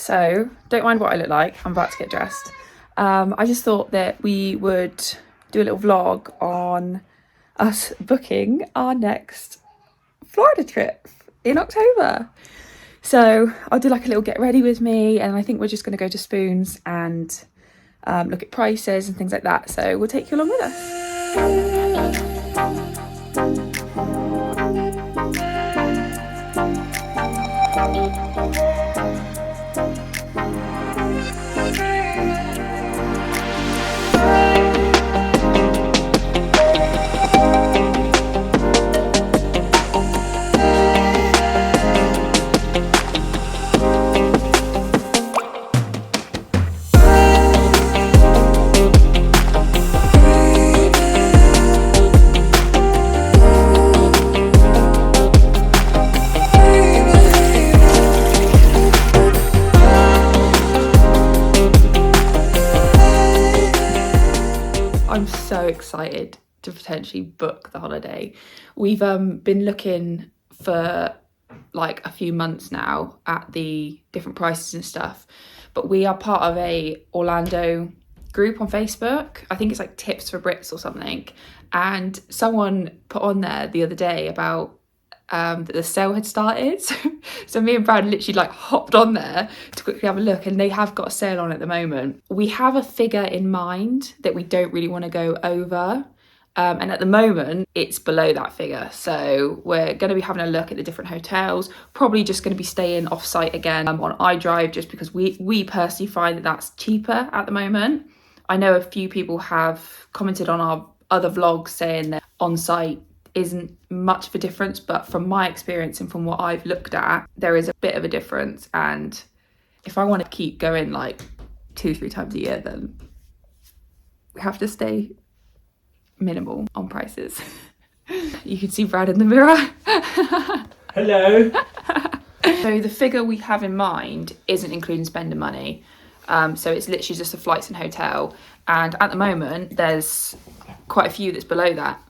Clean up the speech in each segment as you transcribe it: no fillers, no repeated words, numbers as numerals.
So don't mind what I look like, I'm about to get dressed. I just thought that we would do a little vlog on us booking our next Florida trip in October. So I'll do like a little get ready with me, and I think we're just going to go to Spoons and look at prices and things like that. So we'll take you along with us. I'm so excited to potentially book the holiday. We've been looking for like a few months now at the different prices and stuff, but we are part of a Orlando group on Facebook. I think it's like Tips for Brits or something, and someone put on there the other day about that the sale had started. So me and Brad literally like hopped on there to quickly have a look, and they have got a sale on at the moment. We have a figure in mind that we don't really want to go over, and at the moment it's below that figure. So we're going to be having a look at the different hotels, probably just going to be staying off site again on iDrive, just because we personally find that that's cheaper at the moment. I know a few people have commented on our other vlogs saying that on site isn't much of a difference, but from my experience and from what I've looked at, there is a bit of a difference. And if I want to keep going like 2-3 times a year, then we have to stay minimal on prices. You can see Brad in the mirror. Hello. So the figure we have in mind isn't including spending money, so it's literally just the flights and hotel, and at the moment there's quite a few that's below that.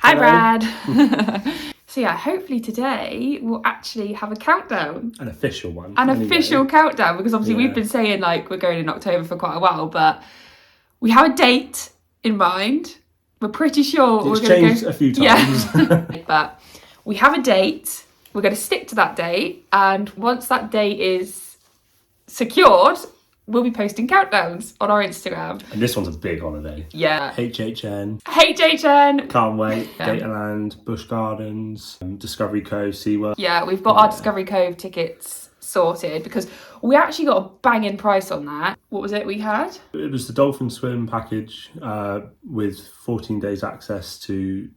Hi, Brad. So yeah, hopefully today we'll actually have a countdown. An official one. Official countdown, because obviously we've been saying like we're going in October for quite a while, but we have a date in mind. We're pretty sure It's we're going to changed a few times. Yeah. But we have a date. We're going to stick to that date, and once that date is secured, we'll be posting countdowns on our Instagram. And this one's a big holiday. Yeah. HHN. Can't wait. Dataland, Busch Gardens, Discovery Cove, SeaWorld. Yeah, we've got our Discovery Cove tickets sorted, because we actually got a banging price on that. What was it we had? It was the Dolphin Swim package with 14 days access to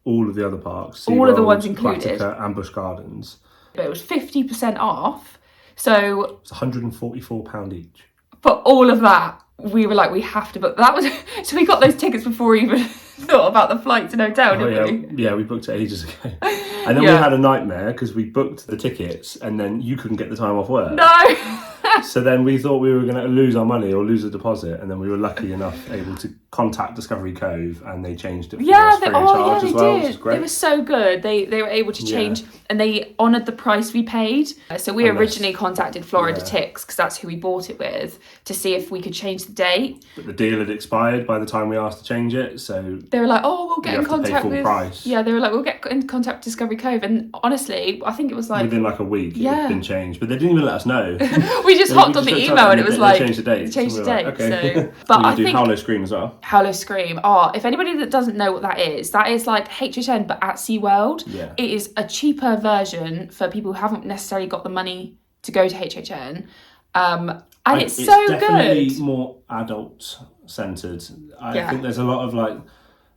all of the other parks. All of the ones included. Aquatica and Busch Gardens. But it was 50% off. So it's £144 each. For all of that, we were like, we have to book. That was so we got those tickets before we even thought about the flights and hotel, didn't we? Yeah, we booked it ages ago. And then we had a nightmare because we booked the tickets and then you couldn't get the time off work. No. So then we thought we were going to lose our money or lose a deposit, and then we were lucky enough able to contact Discovery Cove, and they changed it for us free of charge as well, which is great. They were so good. They were able to change, and they honoured the price we paid. So we originally contacted Florida Tix, because that's who we bought it with, to see if we could change the date. But the deal had expired by the time we asked to change it, so they were like, "Oh, we'll get in contact with." Price. Yeah, they were like, "We'll get in contact with Discovery Cove," and honestly, I think it was like within like a week it had been changed, but they didn't even let us know. We just hopped on the email and it was like change the date. Change the date. Okay. So, but I think Howlow Scream as well. Howlow Scream. Oh, if anybody that doesn't know what that is like HHN but at SeaWorld. Yeah. It is a cheaper version for people who haven't necessarily got the money to go to HHN. And it's so good. It's definitely more adult centered. I think there's a lot of like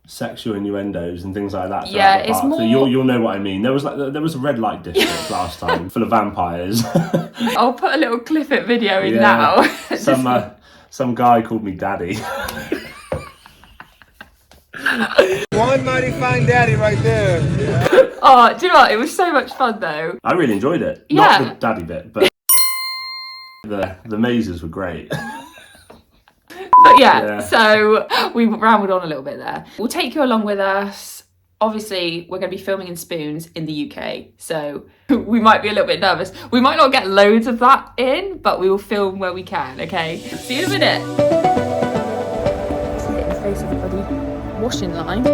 sexual innuendos and things like that. Yeah, it's more. So you'll know what I mean. There was a red light district last time full of vampires. I'll put a little Cliff-It video in now. Some guy called me daddy. One mighty fine daddy right there. Oh, do you know what? It was so much fun though. I really enjoyed it. Yeah. Not the daddy bit, but the mazes were great. But so we rambled on a little bit there. We'll take you along with us. obviously we're going to be filming in Spoons in the UK, so we might be a little bit nervous. We might not get loads of that in, but we will film where we can, okay? See you in a minute. Sit in the face of the bloody washing line.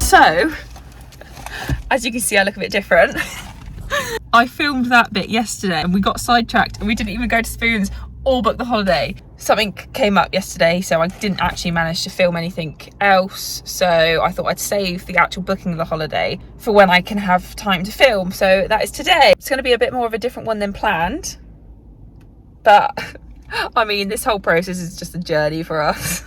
So, as you can see, I look a bit different. I filmed that bit yesterday and we got sidetracked and we didn't even go to Spoons or book the holiday. Something came up yesterday, so I didn't actually manage to film anything else. So I thought I'd save the actual booking of the holiday for when I can have time to film. So that is today. It's going to be a bit more of a different one than planned. But, I mean, this whole process is just a journey for us.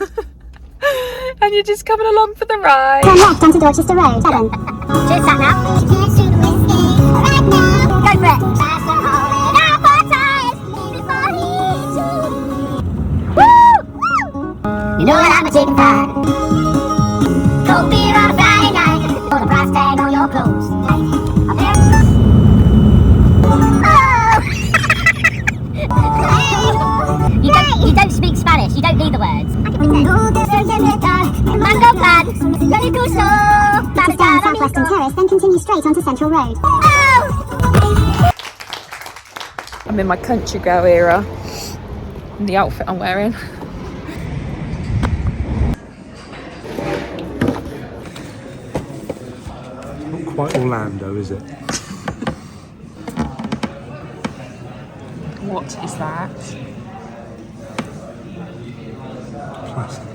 And you're just coming along for the ride. Turn left onto Dorchester Road. 7. Just that now. She can't shoot the whiskey right now. Go for it. Fast and hauling out for tires before he shoots. Woo! You know that I'm a chicken fry. Cold beer on a Friday night. Put a price tag on your clothes. Up there. Oh! You don't speak Spanish. You don't need the words. I can pretend. Mango plan. Let it go slow. Just down Southwestern Terrace, then continue straight onto Central Road. Oh! I'm in my country girl era. And the outfit I'm wearing. Not quite Orlando, is it? What is that? Plastic.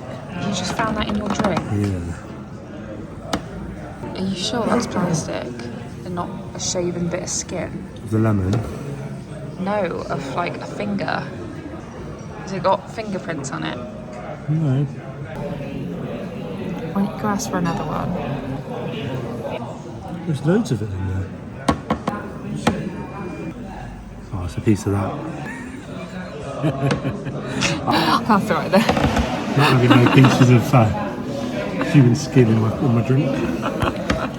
You just found that in your drink? Yeah. Are you sure that's plastic and not a shaven bit of skin? The lemon. No, of like a finger. Has it got fingerprints on it? No. Why don't you go ask for another one? There's loads of it in there. Oh, it's a piece of that. I'll throw it there. Not having no pieces of human skin in my drink.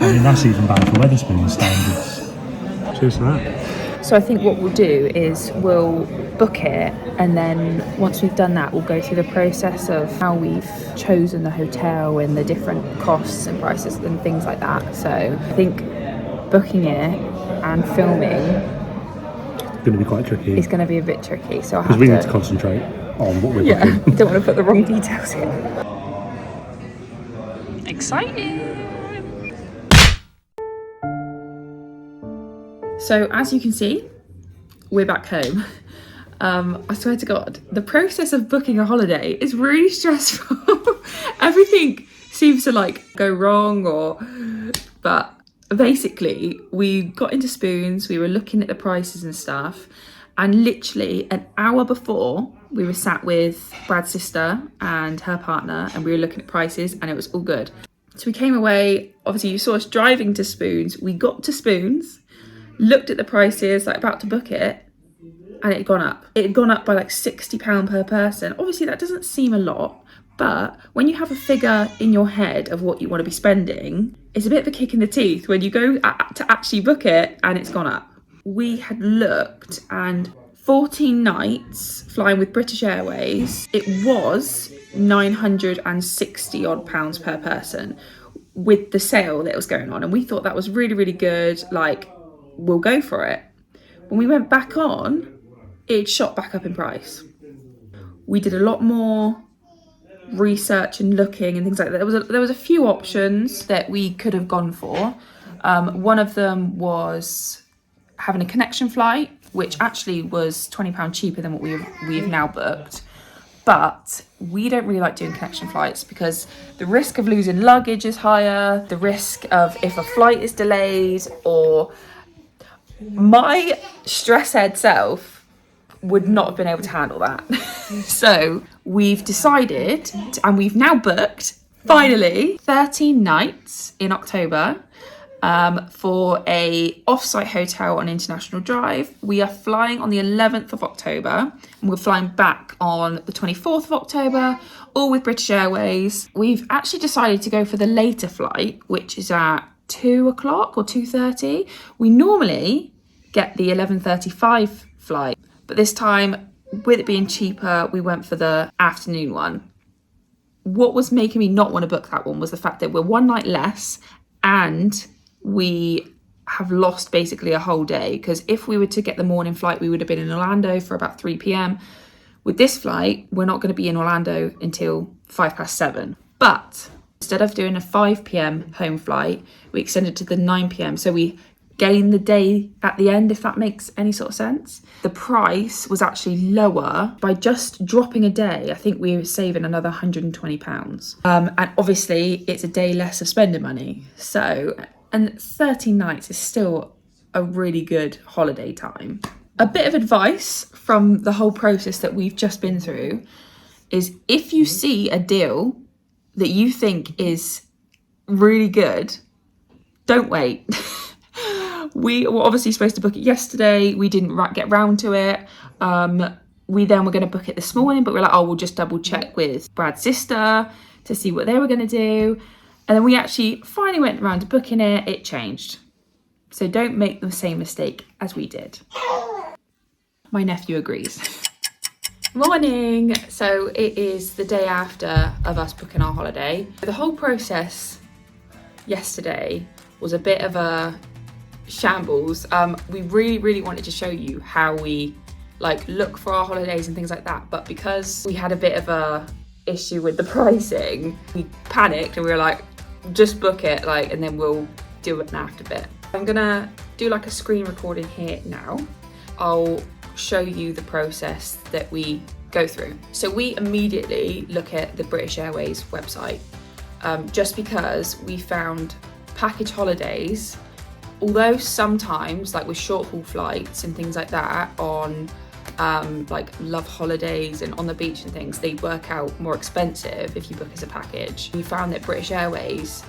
I mean, that's even bad for Wetherspoon standards. Cheers to that. So I think what we'll do is we'll book it, and then once we've done that, we'll go through the process of how we've chosen the hotel and the different costs and prices and things like that. So I think booking it and filming It's going to be quite tricky. is going to be a bit tricky. So I Because have we to need to concentrate on what we're yeah, booking. don't want to put the wrong details in. Exciting! So as you can see, we're back home. I swear to God, the process of booking a holiday is really stressful. Everything seems to like go wrong but basically we got into Spoons, we were looking at the prices and stuff, and literally an hour before we were sat with Brad's sister and her partner and we were looking at prices and it was all good. So we came away, obviously you saw us driving to Spoons, we got to Spoons, looked at the prices, like about to book it, and it had gone up. It had gone up by like £60 per person. Obviously that doesn't seem a lot, but when you have a figure in your head of what you want to be spending, it's a bit of a kick in the teeth when you go to actually book it and it's gone up. We had looked, and 14 nights flying with British Airways, it was £960 odd per person with the sale that was going on, and we thought that was really, really good. Like, we'll go for it. When we went back on, it shot back up in price. We did a lot more research and looking and things like that. There was a few options that we could have gone for. One of them was having a connection flight, which actually was £20 cheaper than what we've now booked. But we don't really like doing connection flights because the risk of losing luggage is higher, the risk of if a flight is delayed, or my stress head self would not have been able to handle that. So we've decided, and we've now booked, finally, 13 nights in October for a off-site hotel on International Drive. We are flying on the 11th of October and we're flying back on the 24th of October, all with British Airways. We've actually decided to go for the later flight, which is at 2 o'clock or 2:30. We normally get the 11:35 flight, but this time, with it being cheaper, we went for the afternoon one. What was making me not want to book that one was the fact that we're one night less and we have lost basically a whole day, because if we were to get the morning flight, we would have been in Orlando for about 3 p.m. With this flight, we're not going to be in Orlando until 7:05. But instead of doing a 5 p.m. home flight, we extended to the 9 p.m. So we gain the day at the end, if that makes any sort of sense. The price was actually lower by just dropping a day. I think we were saving another £120. And obviously it's a day less of spending money. So, and 13 nights is still a really good holiday time. A bit of advice from the whole process that we've just been through is, if you see a deal that you think is really good, don't wait. We were obviously supposed to book it yesterday. We didn't get round to it. We then were going to book it this morning, but we're like, oh, we'll just double check with Brad's sister to see what they were going to do. And then we actually finally went around to booking it. It changed. So don't make the same mistake as we did. My nephew agrees. Morning. So it is the day after of us booking our holiday. The whole process yesterday was a bit of a shambles. We really wanted to show you how we look for our holidays and things like that, but because we had a bit of a issue with the pricing, we panicked and we were like, just book it, and then we'll do it after a bit. I'm gonna do a screen recording here now. I'll show you the process that we go through. So we immediately look at the British Airways website, just because we found package holidays, although sometimes with short haul flights and things like that on Love Holidays and On the Beach and things, they work out more expensive if you book as a package. We found that British Airways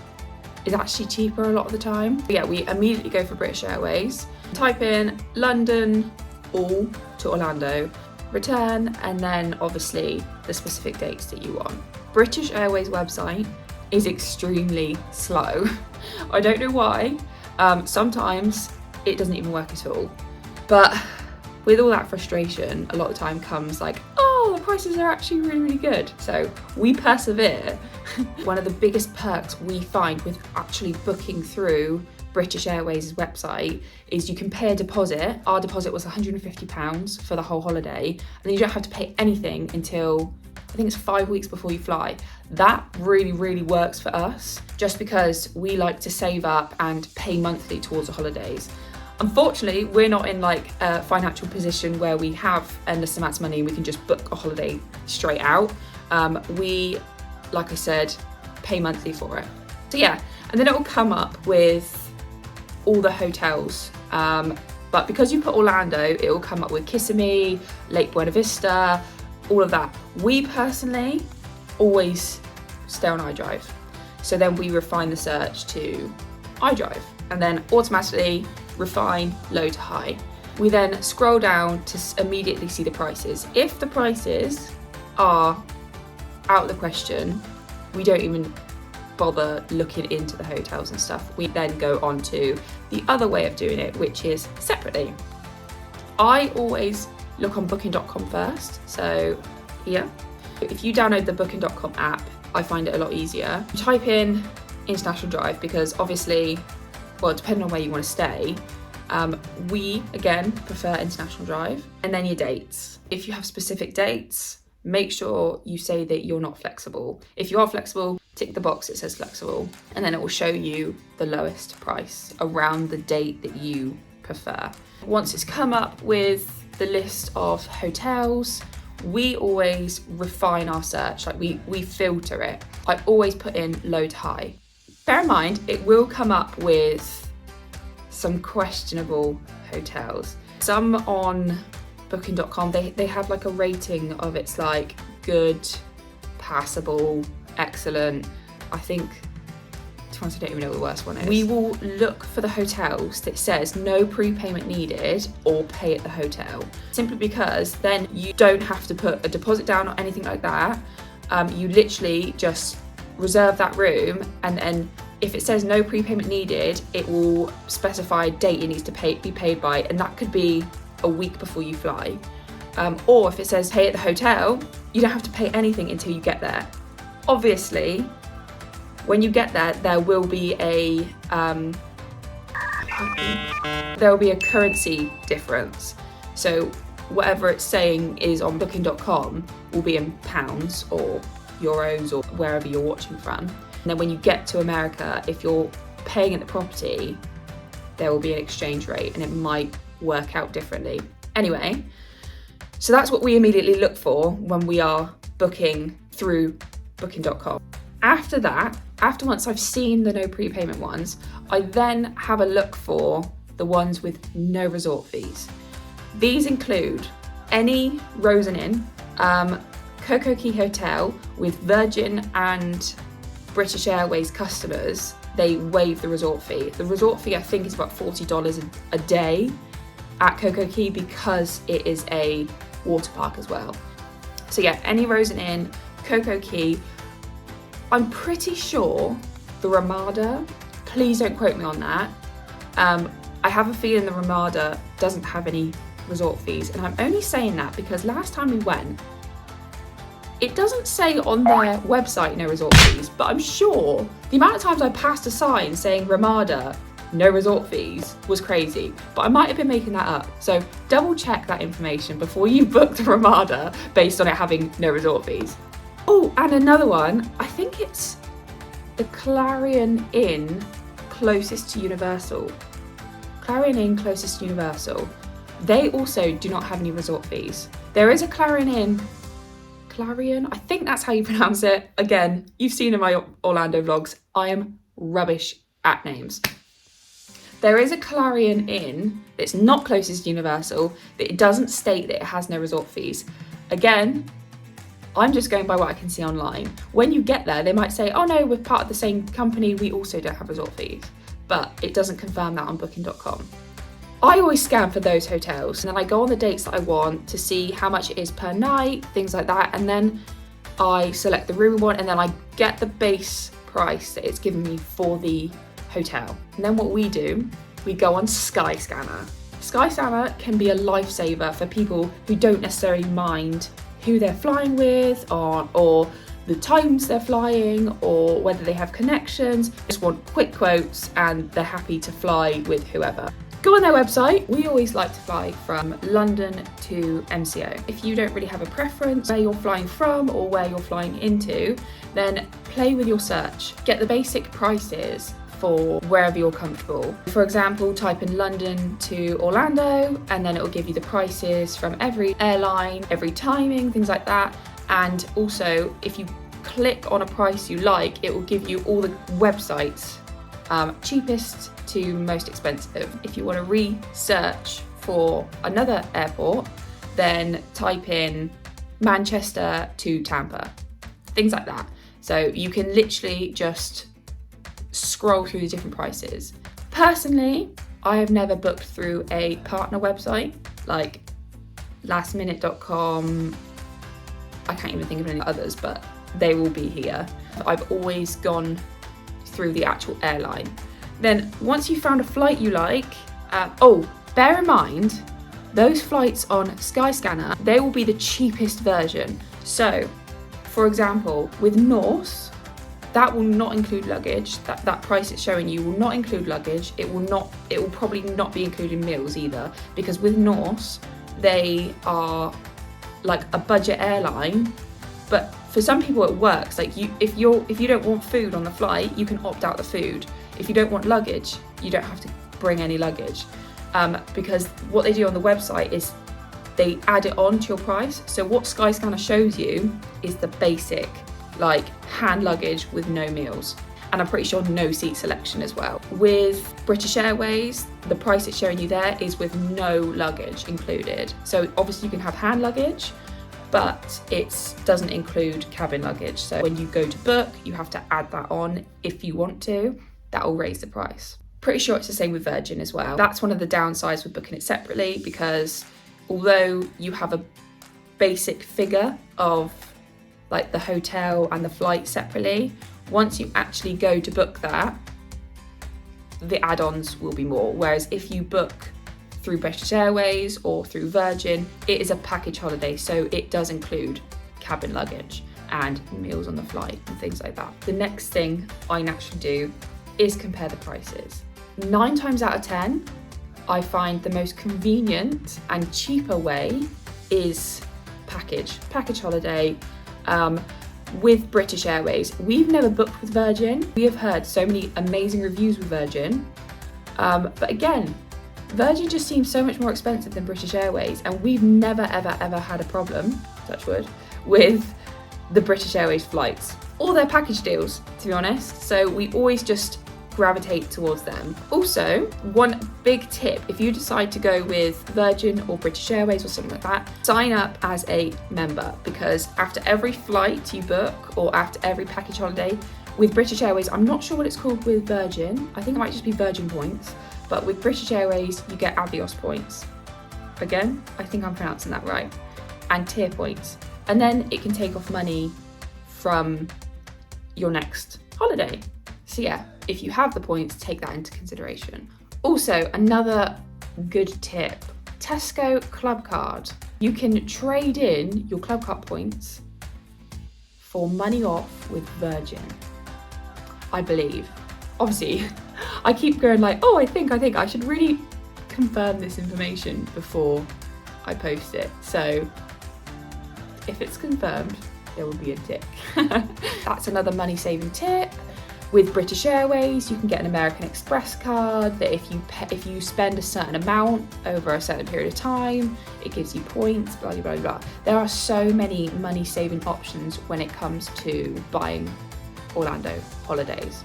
is actually cheaper a lot of the time. But yeah, we immediately go for British Airways. Type in London all to Orlando, return, and then obviously the specific dates that you want. British Airways website is extremely slow. I don't know why. Sometimes it doesn't even work at all. But with all that frustration, a lot of time comes oh, the prices are actually really good. So we persevere. One of the biggest perks we find with actually booking through British Airways' website is you can pay a deposit. Our deposit was £150 for the whole holiday, and then you don't have to pay anything until I think it's 5 weeks before you fly. That really works for us, just because we like to save up and pay monthly towards the holidays. Unfortunately, we're not in a financial position where we have endless amounts of money and we can just book a holiday straight out. We, like I said, pay monthly for it. So yeah, and then it will come up with all the hotels. But because you put Orlando, it will come up with Kissimmee, Lake Buena Vista, all of that. We personally always stay on iDrive. So then we refine the search to iDrive and then automatically refine low to high. We then scroll down to immediately see the prices. If the prices are out of the question, we don't even bother looking into the hotels and stuff. We then go on to the other way of doing it, which is separately. I always look on booking.com first. So here, if you download the booking.com app, I find it a lot easier. Type in international drive, because obviously, well, depending on where you want to stay, we again prefer international drive, and then your dates. If you have specific dates, make sure you say that you're not flexible. If you are flexible, tick the box that says flexible, and then it will show you the lowest price around the date that you prefer. Once it's come up with the list of hotels, we always refine our search, we filter it. I always put in low to high. Bear in mind, it will come up with some questionable hotels. Some on booking.com, they have a rating of it's good, passable, excellent. I think, to be honest, I don't even know what the worst one is. We will look for the hotels that says no prepayment needed or pay at the hotel, simply because then you don't have to put a deposit down or anything like that. You literally just reserve that room, and then if it says no prepayment needed, it will specify a date it needs to be paid by, and that could be a week before you fly. Or if it says pay at the hotel, you don't have to pay anything until you get there. Obviously, when you get there, there will be a currency difference. So whatever it's saying is on booking.com will be in pounds or euros or wherever you're watching from. And then when you get to America, if you're paying at the property, there will be an exchange rate and it might work out differently. Anyway, so that's what we immediately look for when we are booking through booking.com. After that, once I've seen the no prepayment ones, I then have a look for the ones with no resort fees. These include any Rose Inn, Coco Key Hotel with Virgin and British Airways customers. They waive the resort fee. The resort fee I think is about $40 a day at Coco Key because it is a water park as well. So yeah, any Rose Inn, Coco Key. I'm pretty sure the Ramada, please don't quote me on that. I have a feeling the Ramada doesn't have any resort fees, and I'm only saying that because last time we went, it doesn't say on their website no resort fees, but I'm sure the amount of times I passed a sign saying Ramada, no resort fees, was crazy, but I might have been making that up. So double check that information before you book the Ramada based on it having no resort fees. Oh, and another one, I think it's the Clarion Inn closest to Universal. Clarion Inn closest to Universal. They also do not have any resort fees. There is a Clarion Inn, Clarion, I think that's how you pronounce it. Again, you've seen in my Orlando vlogs, I am rubbish at names. There is a Clarion Inn that's not closest to Universal, but it doesn't state that it has no resort fees. Again, I'm just going by what I can see online. When you get there, they might say, oh no, we're part of the same company, we also don't have resort fees. But it doesn't confirm that on booking.com. I always scan for those hotels, and then I go on the dates that I want to see how much it is per night, things like that, and then I select the room I want, and then I get the base price that it's given me for the hotel. And then what we do, we go on Skyscanner. Skyscanner can be a lifesaver for people who don't necessarily mind who they're flying with or the times they're flying or whether they have connections, just want quick quotes and they're happy to fly with whoever. Go on their website. We always like to fly from London to MCO. If you don't really have a preference where you're flying from or where you're flying into, then play with your search. Get the basic prices for wherever you're comfortable. For example, type in London to Orlando and then it will give you the prices from every airline, every timing, things like that. And also, if you click on a price you like, it will give you all the websites, cheapest to most expensive. If you want to research for another airport, then type in Manchester to Tampa, things like that. So you can literally just scroll through the different prices. Personally, I have never booked through a partner website like lastminute.com. I can't even think of any others, but they will be here. I've always gone through the actual airline. Then once you've found a flight you like, bear in mind, those flights on Skyscanner, they will be the cheapest version. So, for example, with Norse, that will not include luggage. That price it's showing you will not include luggage. It will probably not be including meals either, because with Norse, they are like a budget airline, but for some people it works. Like if you don't want food on the flight, you can opt out the food. If you don't want luggage, you don't have to bring any luggage, because what they do on the website is they add it on to your price. So what Skyscanner shows you is the basic, like hand luggage with no meals, and I'm pretty sure no seat selection as well. With British Airways, the price it's showing you there is with no luggage included. So obviously you can have hand luggage, but it doesn't include cabin luggage. So when you go to book, you have to add that on if you want to. That will raise the price. Pretty sure it's the same with Virgin as well. That's one of the downsides with booking it separately, because although you have a basic figure of like the hotel and the flight separately, once you actually go to book that, the add-ons will be more. Whereas if you book through British Airways or through Virgin, it is a package holiday, so it does include cabin luggage and meals on the flight and things like that. The next thing I naturally do is compare the prices. 9 times out of 10, I find the most convenient and cheaper way is package holiday with British Airways. We've never booked with Virgin. We have heard so many amazing reviews with Virgin, but again, Virgin just seems so much more expensive than British Airways, and we've never ever had a problem, touch wood, with the British Airways flights or their package deals, to be honest. So we always just gravitate towards them. Also, one big tip, if you decide to go with Virgin or British Airways or something like that, sign up as a member, because after every flight you book or after every package holiday with British Airways, I'm not sure what it's called with Virgin, I think it might just be Virgin points, but with British Airways you get Avios points. Again, I think I'm pronouncing that right. And tier points. And then it can take off money from your next holiday. So yeah, if you have the points, take that into consideration. Also, another good tip, Tesco Club Card. You can trade in your Club Card points for money off with Virgin, I believe. Obviously, I keep going like, oh, I think I should really confirm this information before I post it. So if it's confirmed, there will be a tick. That's another money saving tip. With British Airways, you can get an American Express card that if you spend a certain amount over a certain period of time, it gives you points, blah, blah, blah, blah. There are so many money saving options when it comes to buying Orlando holidays.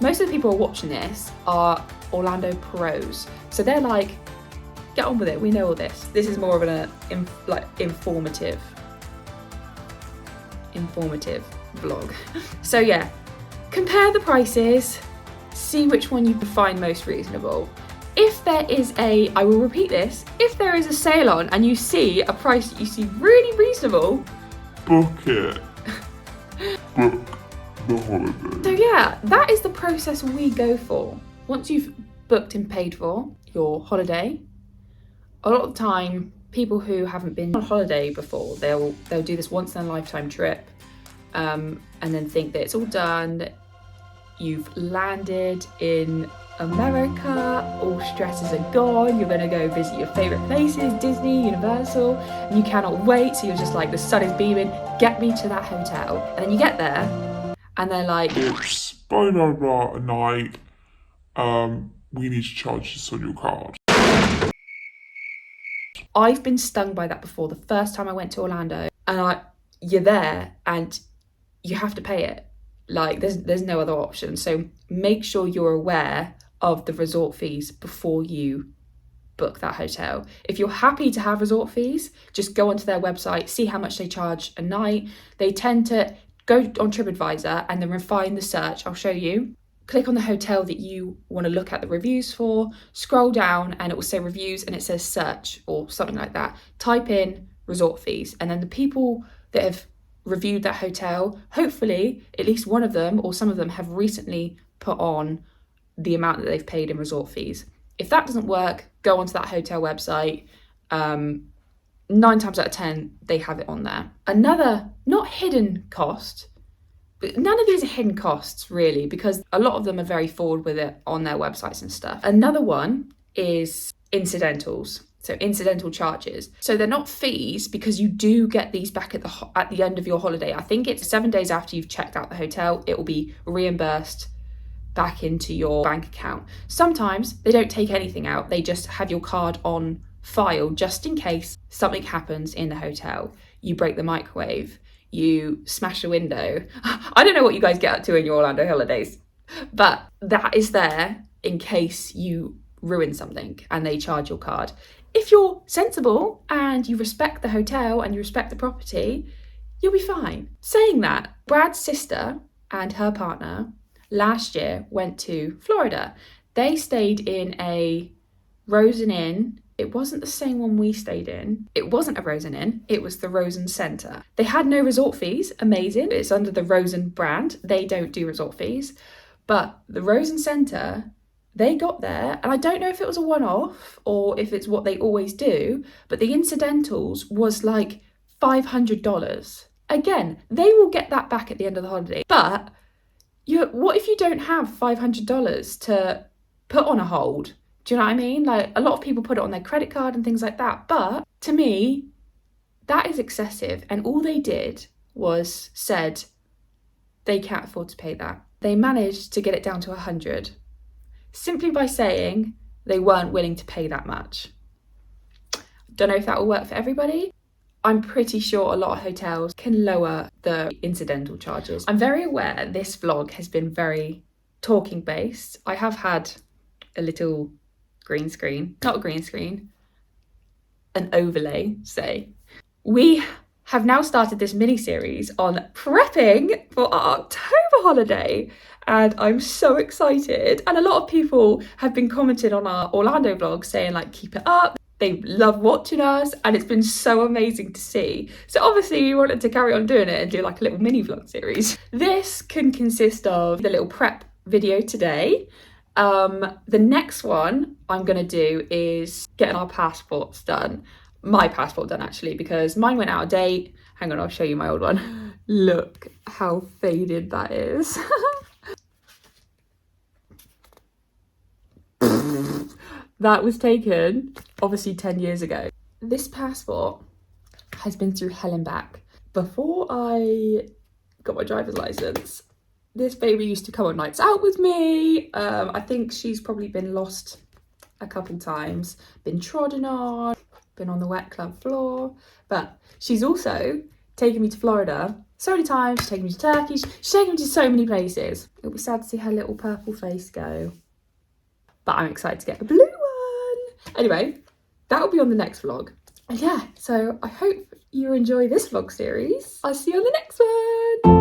Most of the people who are watching this are Orlando pros. So they're like, get on with it, we know all this. This is more of an informative vlog. So yeah, compare the prices, see which one you find most reasonable. If there is I will repeat this, if there is a sale on and you see a price that you see really reasonable, book it. Book the holiday. So yeah, that is the process we go for. Once you've booked and paid for your holiday, a lot of the time, people who haven't been on holiday before, they'll do this once in a lifetime trip, and then think that it's all done. You've landed in America, all stresses are gone, you're gonna go visit your favorite places, Disney, Universal, and you cannot wait, so you're just like, the sun is beaming, get me to that hotel. And then you get there, and they're like, It's been over a night, we need to charge this on your card. I've been stung by that before. The first time I went to Orlando, and you're there and you have to pay it. Like there's no other option. So make sure you're aware of the resort fees before you book that hotel. If you're happy to have resort fees, just go onto their website, see how much they charge a night. They tend to go on TripAdvisor and then refine the search. I'll show you. Click on the hotel that you want to look at the reviews for, scroll down and it will say reviews and it says search or something like that. Type in resort fees, and then the people that have reviewed that hotel, hopefully at least one of them or some of them have recently put on the amount that they've paid in resort fees. If that doesn't work, go onto that hotel website. 9 times out of 10, they have it on there. Another, not hidden cost, but none of these are hidden costs really, because a lot of them are very forward with it on their websites and stuff. Another one is incidentals. So incidental charges. So they're not fees, because you do get these back at the end of your holiday. I think it's 7 days after you've checked out the hotel, it will be reimbursed back into your bank account. Sometimes they don't take anything out. They just have your card on file just in case something happens in the hotel. You break the microwave, you smash a window. I don't know what you guys get up to in your Orlando holidays, but that is there in case you ruin something and they charge your card. If you're sensible and you respect the hotel and you respect the property, you'll be fine. Saying that, Brad's sister and her partner last year went to Florida. They stayed in a Rosen Inn. It wasn't the same one we stayed in. It wasn't a Rosen Inn, it was the Rosen Center. They had no resort fees, amazing. It's under the Rosen brand. They don't do resort fees. But the Rosen Center they got there, and I don't know if it was a one-off or if it's what they always do, but the incidentals was like $500. Again, they will get that back at the end of the holiday, but what if you don't have $500 to put on a hold? Do you know what I mean? Like, a lot of people put it on their credit card and things like that, but to me, that is excessive. And all they did was said they can't afford to pay that. They managed to get it down to 100 simply by saying they weren't willing to pay that much. Don't know if that will work for everybody. I'm pretty sure a lot of hotels can lower the incidental charges. I'm very aware this vlog has been very talking based. I have had a little green screen, not a green screen, an overlay, say. We have now started this mini series on prepping for our October holiday, and I'm so excited. And a lot of people have been commenting on our Orlando vlog saying like, keep it up. They love watching us, and it's been so amazing to see. So obviously we wanted to carry on doing it and do like a little mini vlog series. This can consist of the little prep video today. The next one I'm gonna do is getting our passports done. My passport done actually, because mine went out of date. Hang on, I'll show you my old one. Look how faded that is. That was taken obviously 10 years ago. This passport has been through hell and back. Before I got my driver's license, this baby used to come on nights out with me. I think she's probably been lost a couple times, been trodden on, been on the wet club floor, but she's also taken me to Florida so many times. She's taken me to Turkey, she's taken me to so many places. It'll be sad to see her little purple face go, but I'm excited to get the blue one. Anyway, that'll be on the next vlog. And yeah, so I hope you enjoy this vlog series. I'll see you on the next one.